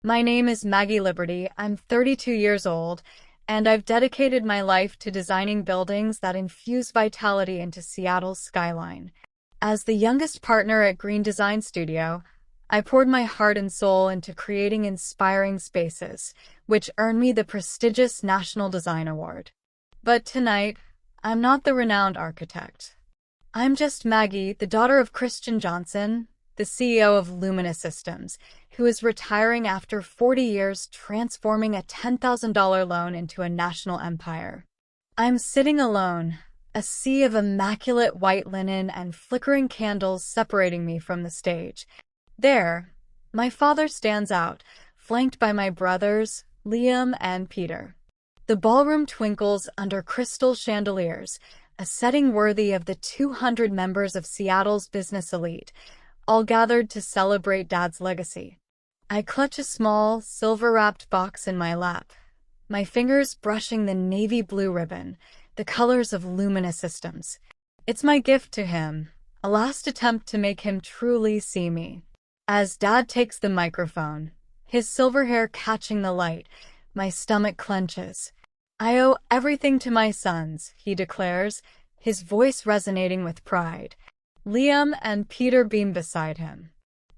My name is Maggie Liberty. I'm 32 years old, and I've dedicated my life to designing buildings that infuse vitality into Seattle's skyline. As the youngest partner at Green Design Studio, I poured my heart and soul into creating inspiring spaces, which earned me the prestigious National Design Award. But tonight, I'm not the renowned architect. I'm just Maggie, the daughter of Christian Johnson, the CEO of Luminous Systems, who is retiring after 40 years transforming a $10,000 loan into a national empire. I'm sitting alone, a sea of immaculate white linen and flickering candles separating me from the stage. There, my father stands out, flanked by my brothers, Liam and Peter. The ballroom twinkles under crystal chandeliers, a setting worthy of the 200 members of Seattle's business elite, all gathered to celebrate Dad's legacy. I clutch a small, silver-wrapped box in my lap, my fingers brushing the navy blue ribbon, the colors of Luminous Systems. It's my gift to him, a last attempt to make him truly see me. As Dad takes the microphone, his silver hair catching the light, my stomach clenches. I owe everything to my sons, he declares, his voice resonating with pride. Liam and Peter beam beside him.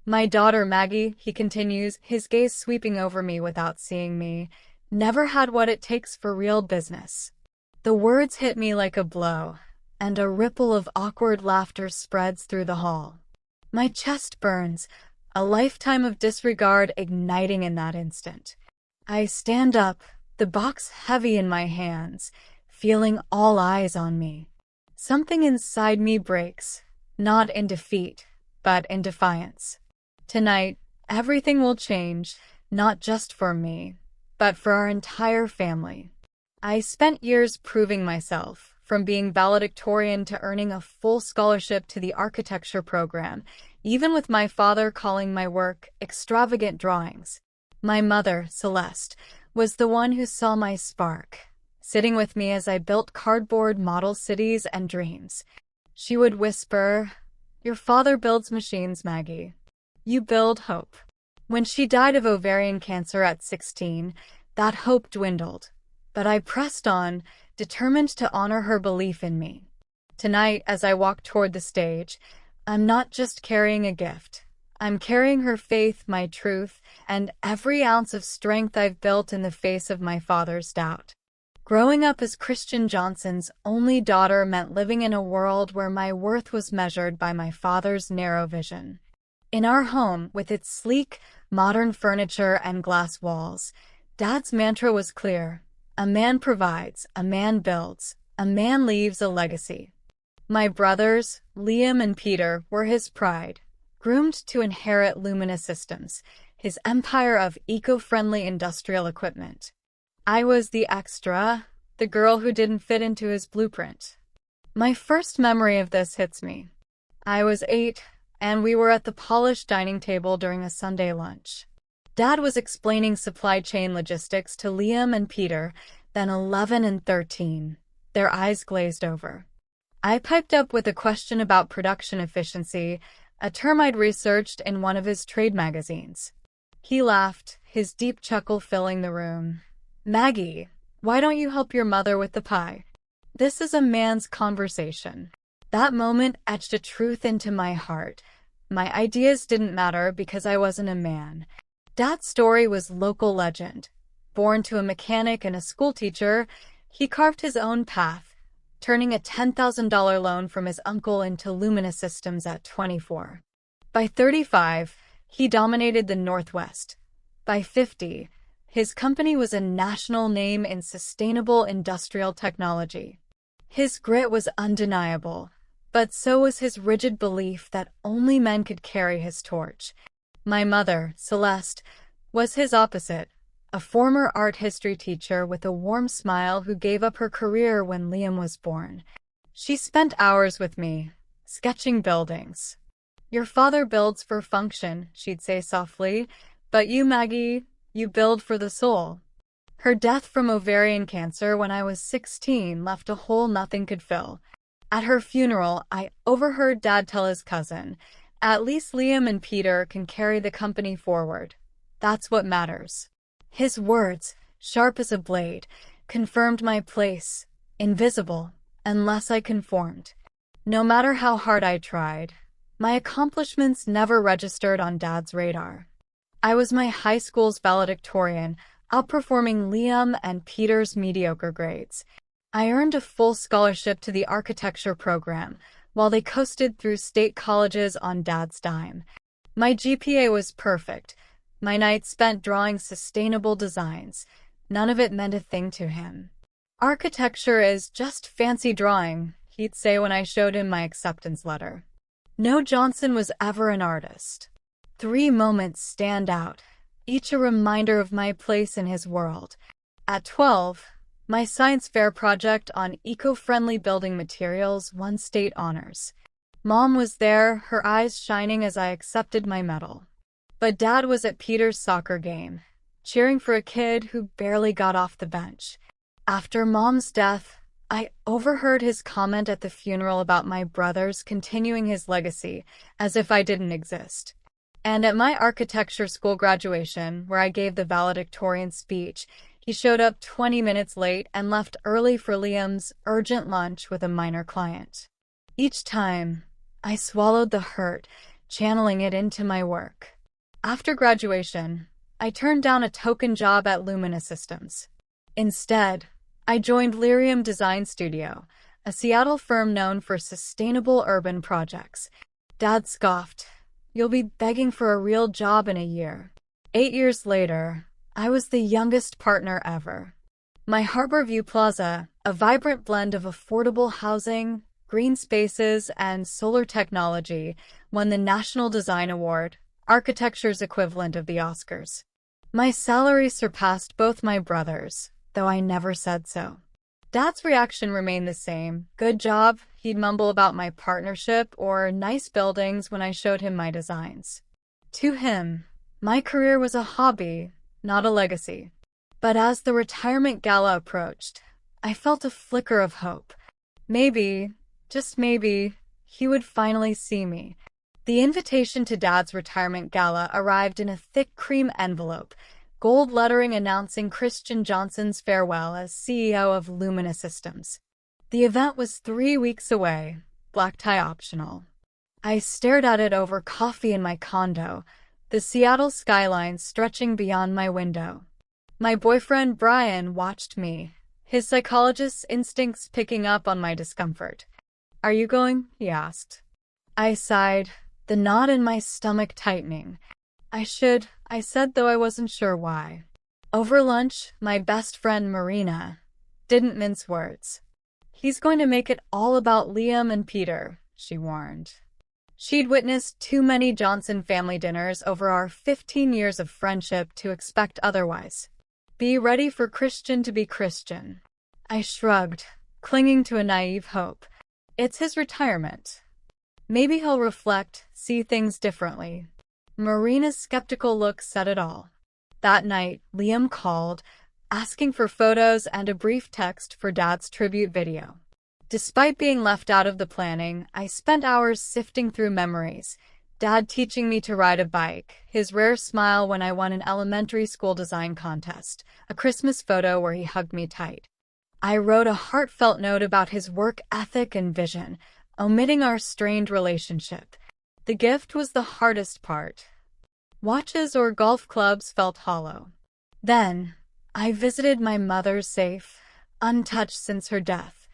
My daughter Maggie, he continues, his gaze sweeping over me without seeing me, never had what it takes for real business. The words hit me like a blow, and a ripple of awkward laughter spreads through the hall. My chest burns, a lifetime of disregard igniting in that instant. I stand up, the box heavy in my hands, feeling all eyes on me. Something inside me breaks, not in defeat, but in defiance. Tonight, everything will change, not just for me, but for our entire family. I spent years proving myself, from being valedictorian to earning a full scholarship to the architecture program, even with my father calling my work extravagant drawings. My mother, Celeste, was the one who saw my spark, sitting with me as I built cardboard model cities and dreams. She would whisper, "Your father builds machines, Maggie. You build hope." When she died of ovarian cancer at 16, that hope dwindled. But I pressed on, determined to honor her belief in me. Tonight, as I walk toward the stage, I'm not just carrying a gift. I'm carrying her faith, my truth, and every ounce of strength I've built in the face of my father's doubt. Growing up as Christian Johnson's only daughter meant living in a world where my worth was measured by my father's narrow vision. In our home, with its sleek, modern furniture and glass walls, Dad's mantra was clear: a man provides, a man builds, a man leaves a legacy. My brothers, Liam and Peter, were his pride, groomed to inherit Luminous Systems, his empire of eco-friendly industrial equipment. I was the extra, the girl who didn't fit into his blueprint. My first memory of this hits me. I was 8, and we were at the polished dining table during a Sunday lunch. Dad was explaining supply chain logistics to Liam and Peter, then 11 and 13, their eyes glazed over. I piped up with a question about production efficiency, a term I'd researched in one of his trade magazines. He laughed, his deep chuckle filling the room. "Maggie, why don't you help your mother with the pie? This is a man's conversation." That moment etched a truth into my heart. My ideas didn't matter because I wasn't a man. Dad's story was local legend. Born to a mechanic and a schoolteacher, he carved his own path, turning a $10,000 loan from his uncle into Luminous Systems at 24. By 35, he dominated the Northwest. By 50, his company was a national name in sustainable industrial technology. His grit was undeniable, but so was his rigid belief that only men could carry his torch. My mother, Celeste, was his opposite, a former art history teacher with a warm smile who gave up her career when Liam was born. She spent hours with me, sketching buildings. "Your father builds for function," she'd say softly, "but you, Maggie, you build for the soul." Her death from ovarian cancer when I was 16 left a hole nothing could fill. At her funeral, I overheard Dad tell his cousin, "At least Liam and Peter can carry the company forward." That's what matters. His words, sharp as a blade, confirmed my place, invisible, unless I conformed. No matter how hard I tried, my accomplishments never registered on Dad's radar. I was my high school's valedictorian, outperforming Liam and Peter's mediocre grades. I earned a full scholarship to the architecture program, while they coasted through state colleges on Dad's dime. My GPA was perfect. My nights spent drawing sustainable designs. None of it meant a thing to him. Architecture is just fancy drawing, he'd say when I showed him my acceptance letter. No, Johnson was ever an artist. 3 moments stand out, each a reminder of my place in his world. At 12, my science fair project on eco-friendly building materials won state honors. Mom was there, her eyes shining as I accepted my medal. But Dad was at Peter's soccer game, cheering for a kid who barely got off the bench. After Mom's death, I overheard his comment at the funeral about my brothers continuing his legacy, as if I didn't exist. And at my architecture school graduation, where I gave the valedictorian speech, he showed up 20 minutes late and left early for Liam's urgent lunch with a minor client. Each time, I swallowed the hurt, channeling it into my work. After graduation, I turned down a token job at Lumina Systems. Instead, I joined Lyrium Design Studio, a Seattle firm known for sustainable urban projects. Dad scoffed, "You'll be begging for a real job in a year." 8 years later, I was the youngest partner ever. My Harborview Plaza, a vibrant blend of affordable housing, green spaces, and solar technology, won the National Design Award, architecture's equivalent of the Oscars. My salary surpassed both my brothers, though I never said so. Dad's reaction remained the same. "Good job," he'd mumble about my partnership, or "nice buildings" when I showed him my designs. To him, my career was a hobby, not a legacy. But as the retirement gala approached, I felt a flicker of hope. Maybe, just maybe, he would finally see me. The invitation to Dad's retirement gala arrived in a thick cream envelope, gold lettering announcing Christian Johnson's farewell as CEO of Lumina Systems. The event was 3 weeks away, black tie optional. I stared at it over coffee in my condo, the Seattle skyline stretching beyond my window. My boyfriend Brian watched me, his psychologist's instincts picking up on my discomfort. "Are you going?" he asked. I sighed, the knot in my stomach tightening. I said, though I wasn't sure why. Over lunch, my best friend Marina didn't mince words. "He's going to make it all about Liam and Peter," she warned. She'd witnessed too many Johnson family dinners over our 15 years of friendship to expect otherwise. "Be ready for Christian to be Christian." I shrugged, clinging to a naive hope. It's his retirement. Maybe he'll reflect, see things differently. Marina's skeptical look said it all. That night, Liam called, asking for photos and a brief text for Dad's tribute video. Despite being left out of the planning, I spent hours sifting through memories. Dad teaching me to ride a bike, his rare smile when I won an elementary school design contest, a Christmas photo where he hugged me tight. I wrote a heartfelt note about his work ethic and vision, omitting our strained relationship. The gift was the hardest part. Watches or golf clubs felt hollow. Then, I visited my mother's safe, untouched since her death.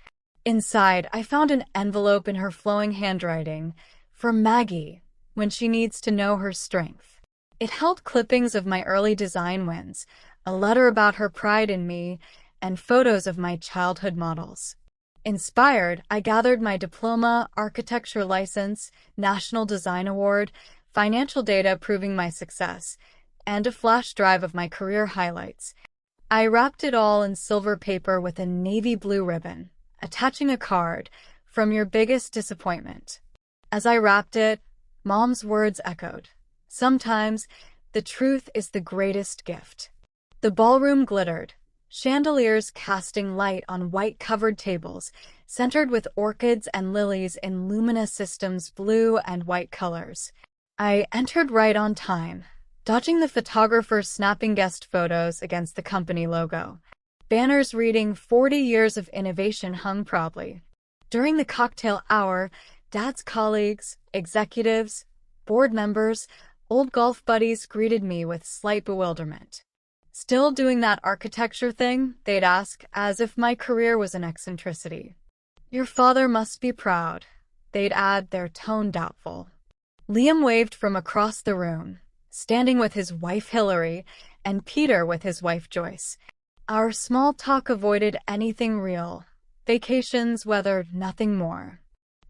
Inside, I found an envelope in her flowing handwriting, for Maggie, when she needs to know her strength. It held clippings of my early design wins, a letter about her pride in me, and photos of my childhood models. Inspired, I gathered my diploma, architecture license, National Design Award, financial data proving my success, and a flash drive of my career highlights. I wrapped it all in silver paper with a navy blue ribbon, attaching a card, "From your biggest disappointment." As I wrapped it, Mom's words echoed. Sometimes, the truth is the greatest gift. The ballroom glittered, chandeliers casting light on white-covered tables, centered with orchids and lilies in Lumina Systems' blue and white colors. I entered right on time, dodging the photographers snapping guest photos against the company logo. Banners reading 40 years of innovation hung proudly. During the cocktail hour, Dad's colleagues, executives, board members, old golf buddies greeted me with slight bewilderment. "Still doing that architecture thing?" they'd ask, as if my career was an eccentricity. "Your father must be proud," they'd add, their tone doubtful. Liam waved from across the room, standing with his wife Hillary and Peter with his wife Joyce. Our small talk avoided anything real. Vacations, weather, nothing more.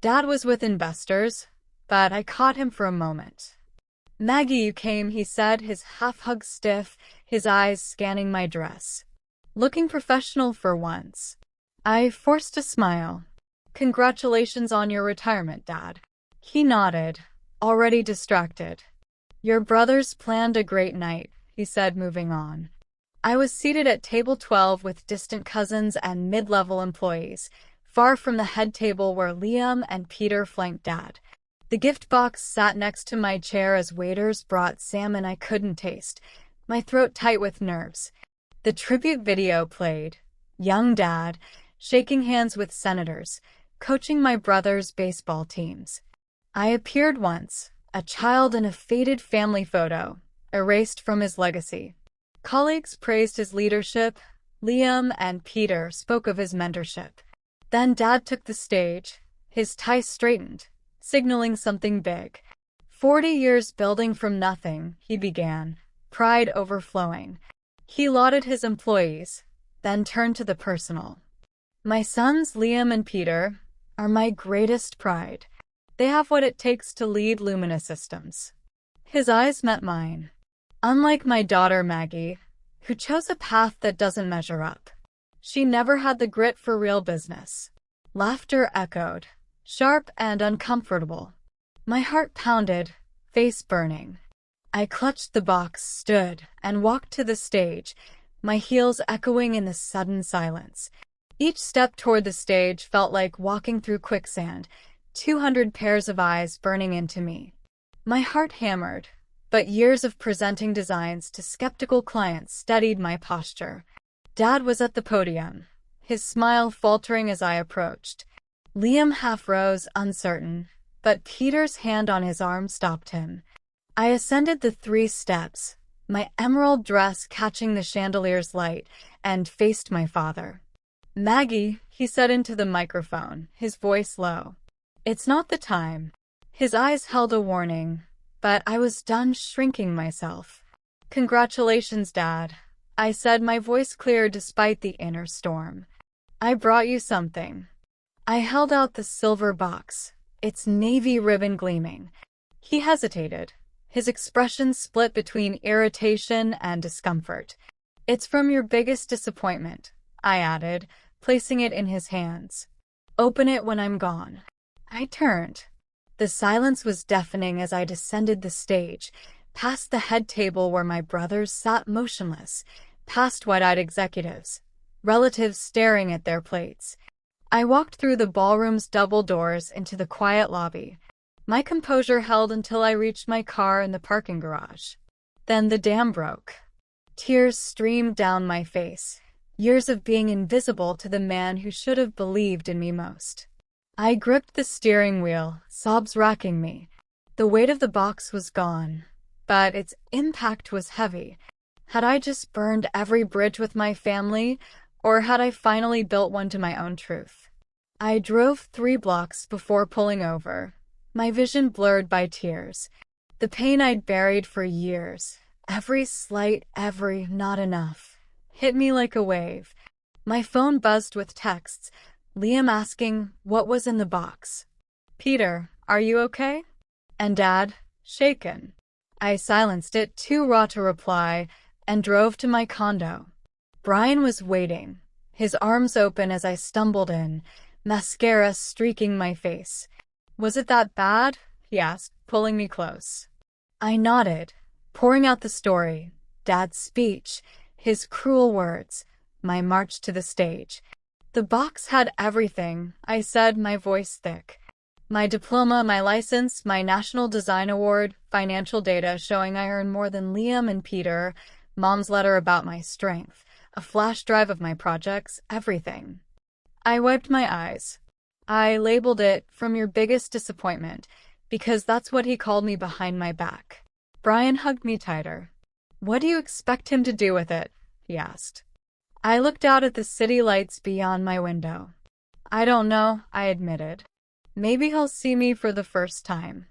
Dad was with investors, but I caught him for a moment. "Maggie, you came," he said, his half-hug stiff, his eyes scanning my dress. Looking professional for once. I forced a smile. "Congratulations on your retirement, Dad." He nodded, already distracted. "Your brothers planned a great night," he said, moving on. I was seated at table 12 with distant cousins and mid-level employees, far from the head table where Liam and Peter flanked Dad. The gift box sat next to my chair as waiters brought salmon I couldn't taste, my throat tight with nerves. The tribute video played. Young Dad, shaking hands with senators, coaching my brother's baseball teams. I appeared once, a child in a faded family photo, erased from his legacy. Colleagues praised his leadership. Liam and Peter spoke of his mentorship. Then Dad took the stage, his tie straightened, signaling something big. 40 years building from nothing, he began, pride overflowing. He lauded his employees, then turned to the personal. "My sons, Liam and Peter, are my greatest pride. They have what it takes to lead Lumina Systems." His eyes met mine. Unlike my daughter Maggie, who chose a path that doesn't measure up. She never had the grit for real business. Laughter echoed, sharp and uncomfortable. My heart pounded, face burning. I clutched the box, stood, and walked to the stage, my heels echoing in the sudden silence. Each step toward the stage felt like walking through quicksand, 200 pairs of eyes burning into me. My heart hammered, but years of presenting designs to skeptical clients steadied my posture. Dad was at the podium, his smile faltering as I approached. Liam half rose, uncertain, but Peter's hand on his arm stopped him. I ascended the 3 steps, my emerald dress catching the chandelier's light, and faced my father. "Maggie," he said into the microphone, his voice low. "It's not the time." His eyes held a warning, but I was done shrinking myself. "Congratulations, Dad," I said, my voice clear despite the inner storm. "I brought you something." I held out the silver box, its navy ribbon gleaming. He hesitated, his expression split between irritation and discomfort. "It's from your biggest disappointment," I added, placing it in his hands. "Open it when I'm gone." I turned. The silence was deafening as I descended the stage, past the head table where my brothers sat motionless, past wide-eyed executives, relatives staring at their plates. I walked through the ballroom's double doors into the quiet lobby. My composure held until I reached my car in the parking garage. Then the dam broke. Tears streamed down my face, years of being invisible to the man who should have believed in me most. I gripped the steering wheel, sobs racking me. The weight of the box was gone, but its impact was heavy. Had I just burned every bridge with my family, or had I finally built one to my own truth? I drove 3 blocks before pulling over, my vision blurred by tears. The pain I'd buried for years, every slight, every not enough, hit me like a wave. My phone buzzed with texts, Liam asking what was in the box. "Peter, are you okay?" And Dad, shaken. I silenced it, too raw to reply, and drove to my condo. Brian was waiting, his arms open as I stumbled in, mascara streaking my face. "Was it that bad?" he asked, pulling me close. I nodded, pouring out the story, Dad's speech, his cruel words, my march to the stage. "The box had everything," I said, my voice thick. My diploma, my license, my National Design Award, financial data showing I earn more than Liam and Peter, Mom's letter about my strength, a flash drive of my projects, everything. I wiped my eyes. I labeled it "from your biggest disappointment," because that's what he called me behind my back. Brian hugged me tighter. "What do you expect him to do with it?" he asked. I looked out at the city lights beyond my window. "I don't know," I admitted. "Maybe he'll see me for the first time.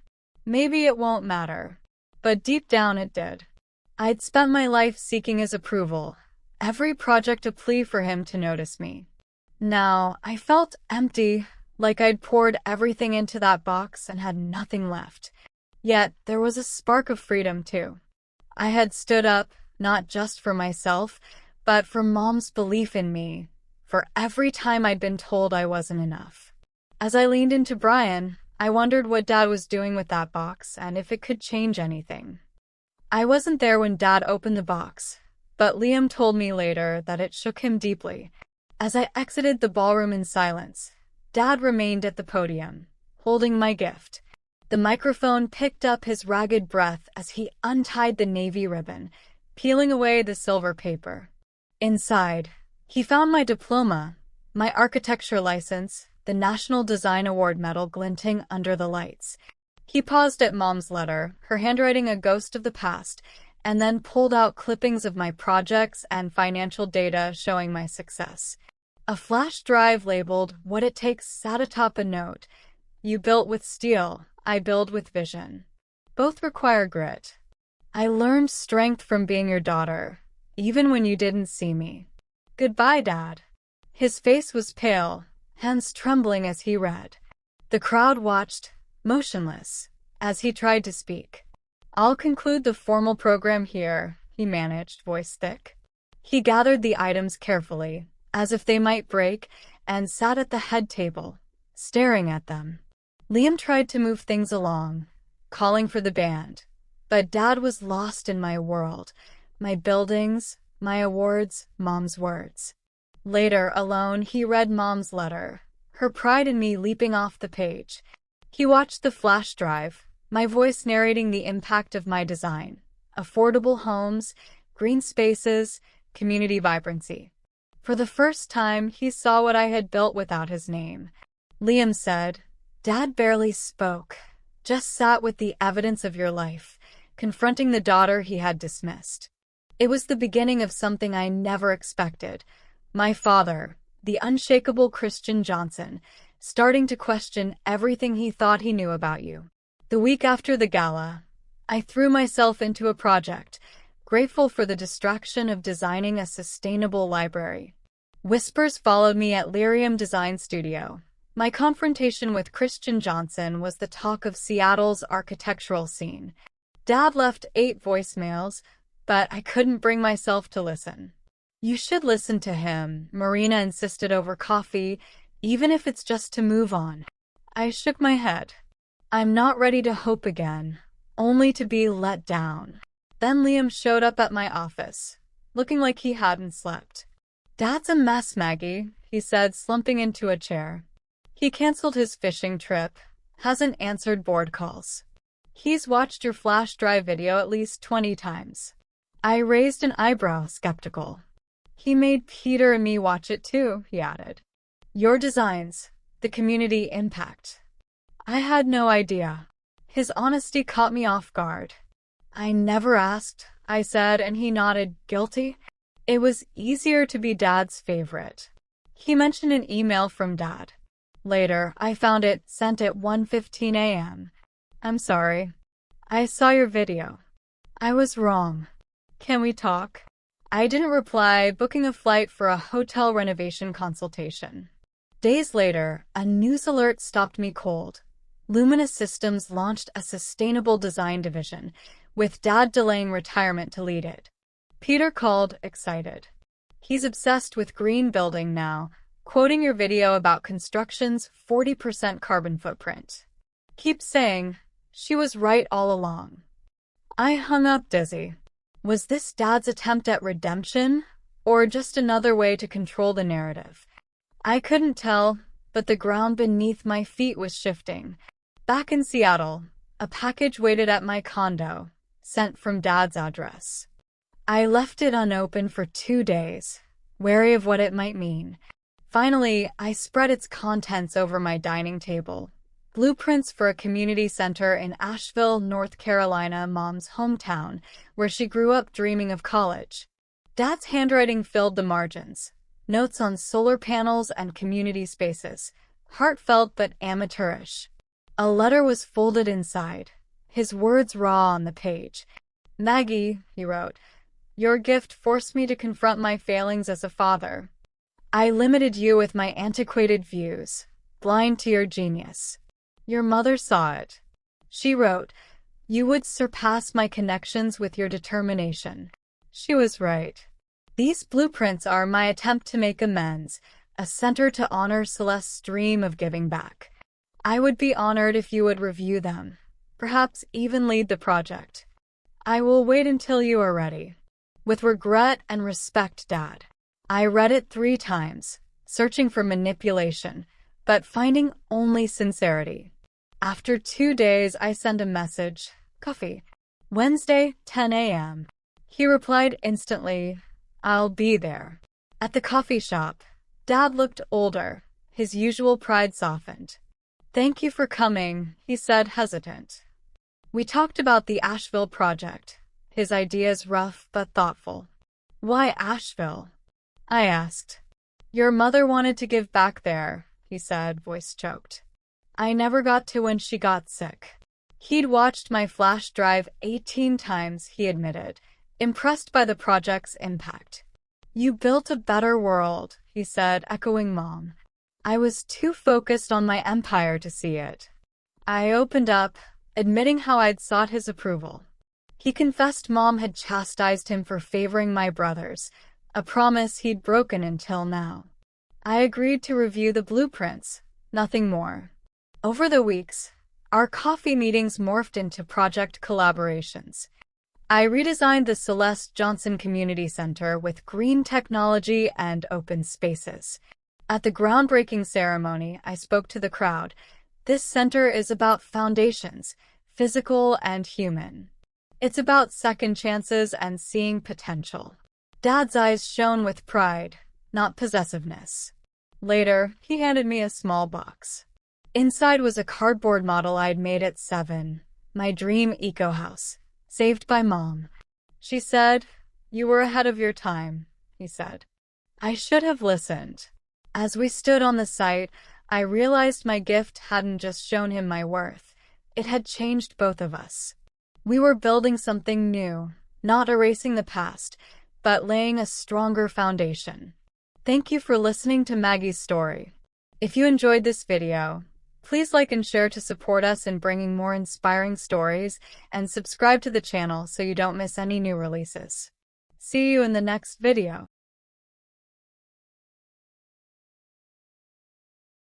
Maybe it won't matter." But deep down it did. I'd spent my life seeking his approval, every project a plea for him to notice me. Now, I felt empty, like I'd poured everything into that box and had nothing left. Yet, there was a spark of freedom, too. I had stood up, not just for myself, but for Mom's belief in me, for every time I'd been told I wasn't enough. As I leaned into Brian, I wondered what Dad was doing with that box and if it could change anything. I wasn't there when Dad opened the box, but Liam told me later that it shook him deeply. As I exited the ballroom in silence, Dad remained at the podium, holding my gift. The microphone picked up his ragged breath as he untied the navy ribbon, peeling away the silver paper. Inside, he found my diploma, my architecture license, the National Design Award medal glinting under the lights. He paused at Mom's letter, her handwriting a ghost of the past, and then pulled out clippings of my projects and financial data showing my success. A flash drive labeled "What It Takes" sat atop a note. "You built with steel, I build with vision. Both require grit. I learned strength from being your daughter, even when you didn't see me. Goodbye, Dad." His face was pale, hands trembling as he read. The crowd watched, motionless, as he tried to speak. "I'll conclude the formal program here," he managed, voice thick. He gathered the items carefully, as if they might break, and sat at the head table, staring at them. Liam tried to move things along, calling for the band, but Dad was lost in my world, my buildings, my awards, Mom's words. Later, alone, he read Mom's letter, her pride in me leaping off the page. He watched the flash drive, my voice narrating the impact of my design: affordable homes, green spaces, community vibrancy. For the first time, he saw what I had built without his name. Liam said, "Dad barely spoke, just sat with the evidence of your life, confronting the daughter he had dismissed." It was the beginning of something I never expected. My father, the unshakable Christian Johnson, starting to question everything he thought he knew about you. The week after the gala, I threw myself into a project, grateful for the distraction of designing a sustainable library. Whispers followed me at Lyrium Design Studio. My confrontation with Christian Johnson was the talk of Seattle's architectural scene. Dad left 8 voicemails, but I couldn't bring myself to listen. "You should listen to him," Marina insisted over coffee, "even if it's just to move on." I shook my head. I'm not ready to hope again, only to be let down. Then Liam showed up at my office, looking like he hadn't slept. "Dad's a mess, Maggie," he said, slumping into a chair. He canceled his fishing trip, hasn't answered board calls. He's watched your flash drive video at least 20 times. I raised an eyebrow, skeptical. "He made Peter and me watch it too," he added. "Your designs, the community impact." I had no idea. His honesty caught me off guard. "I never asked," I said, and he nodded, guilty. It was easier to be Dad's favorite. He mentioned an email from Dad. Later, I found it sent at 1:15 a.m. "I'm sorry. I saw your video. I was wrong. Can we talk?" I didn't reply, booking a flight for a hotel renovation consultation. Days later, a news alert stopped me cold. Luminous Systems launched a sustainable design division, with Dad delaying retirement to lead it. Peter called, excited. "He's obsessed with green building now, quoting your video about construction's 40% carbon footprint. Keep saying, she was right all along." I hung up dizzy. Was this Dad's attempt at redemption, or just another way to control the narrative? I couldn't tell, but the ground beneath my feet was shifting. Back in Seattle, a package waited at my condo, sent from Dad's address. I left it unopened for 2 days, wary of what it might mean. Finally, I spread its contents over my dining table. Blueprints for a community center in Asheville, North Carolina, Mom's hometown, where she grew up dreaming of college. Dad's handwriting filled the margins. Notes on solar panels and community spaces. Heartfelt but amateurish. A letter was folded inside, his words raw on the page. "Maggie," he wrote, "your gift forced me to confront my failings as a father. I limited you with my antiquated views, blind to your genius. Your mother saw it. She wrote, 'You would surpass my connections with your determination.' She was right. These blueprints are my attempt to make amends, a center to honor Celeste's dream of giving back. I would be honored if you would review them, perhaps even lead the project. I will wait until you are ready. With regret and respect, Dad." I read it 3 times, searching for manipulation, but finding only sincerity. After 2 days, I sent a message, "Coffee. Wednesday, 10 a.m. He replied instantly, "I'll be there." At the coffee shop, Dad looked older, his usual pride softened. "Thank you for coming," he said, hesitant. We talked about the Asheville project, his ideas rough but thoughtful. "Why Asheville?" I asked. "Your mother wanted to give back there," he said, voice choked. "I never got to when she got sick." He'd watched my flash drive 18 times, he admitted, impressed by the project's impact. "You built a better world," he said, echoing Mom. I was too focused on my empire to see it. I opened up, admitting how I'd sought his approval. He confessed Mom had chastised him for favoring my brothers, a promise he'd broken until now. I agreed to review the blueprints, nothing more. Over the weeks, our coffee meetings morphed into project collaborations. I redesigned the Celeste Johnson Community Center with green technology and open spaces. At the groundbreaking ceremony, I spoke to the crowd. This center is about foundations, physical and human. It's about second chances and seeing potential. Dad's eyes shone with pride, not possessiveness. Later, he handed me a small box. Inside was a cardboard model I'd made at 7, my dream eco-house, saved by Mom. She said, "You were ahead of your time," he said. I should have listened. As we stood on the site, I realized my gift hadn't just shown him my worth. It had changed both of us. We were building something new, not erasing the past, but laying a stronger foundation. Thank you for listening to Maggie's story. If you enjoyed this video, please like and share to support us in bringing more inspiring stories, and subscribe to the channel so you don't miss any new releases. See you in the next video.